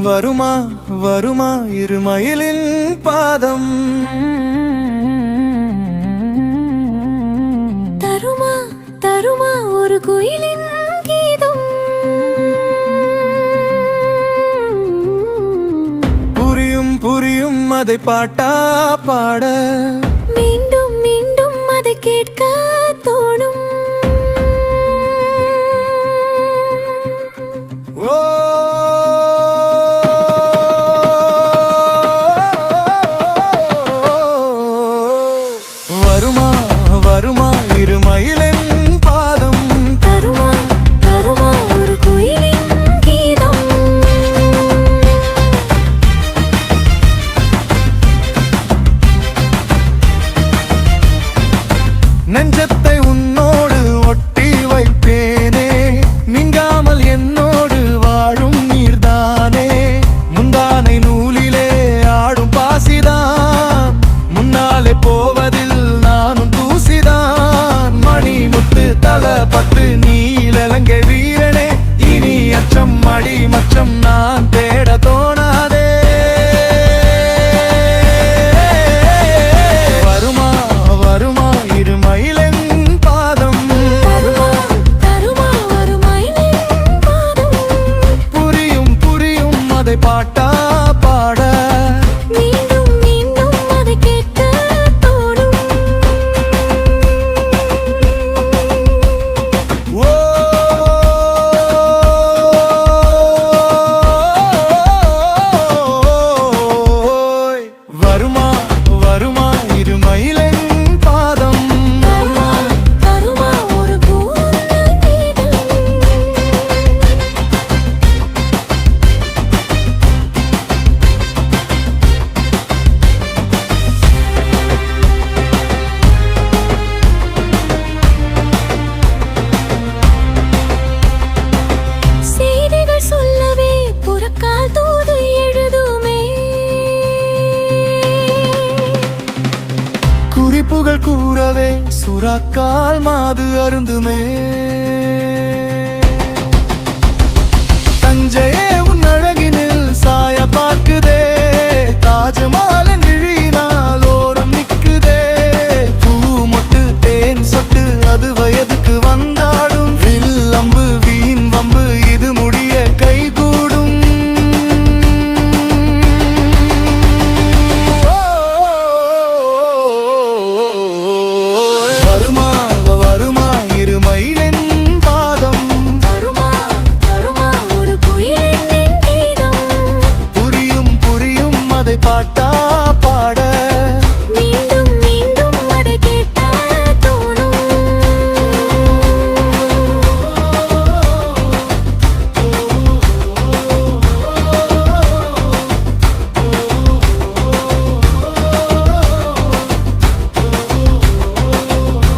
வருமா வருமா இருமயிலின் பாதம் தருமா தருமா ஒரு குயிலின் கீதம் புரியும் புரியும் அதை பாட்டா பாட மீண்டும் மீண்டும் அதை கேட்க தோணும். ஓ வருமா வருமா இருமயிலின் பாதம் தருமா தருமா ஒரு குயிலின் கீதம். நெஞ்சத்தை உன்னோடு ஒட்டி வைப்பேனே நீங்காமல் என்னோடு வாழும் நீர்தானே முந்தானை நூலிலே ஆடும் பாசிதான் முன்னாலே போவதில் நானும் தூசிதான் மணி முத்து தல பத்து நீலங்கை வீரனே இனி அச்சம் மடி மச்சம் நான் தேட தோணாதே வருமா வருமா இருமயிலின் பாதம் தருமா தருமா ஒரு மயிலின் பாதம் புரியும் புரியும் அதை பாட்டா பாட மீண்டும் மீண்டும் அதை கேட்க தோணும். ஓ வருமா வருமா இருமயிலின் பாதம் தருமா தருமா ஒரு குயிலின் கீதம். செய்திகள் சொல்லவே புறக்கால் தூது எழுதுமே. குறிப்புகள் கூறவே சுறாக்கால் மாது அருந்துமே தஞ்சையே உன் அழகினில் சாய பார்க்குதே தாஜ்மஹாலின் விழியினால் ஓரம் நிக்குதே பூ மொட்டு தேன் சொட்டு அது வயதுக்கு வந்தாடும் வில்லம்பு வீண் வம்பு இது முடிய கைகூடும் வருமா வருமா இருமயிலின் பாதம் தருமா தருமா ஒரு குயிலின் கீதம். புரியும் புரியும் அதை பாட்டா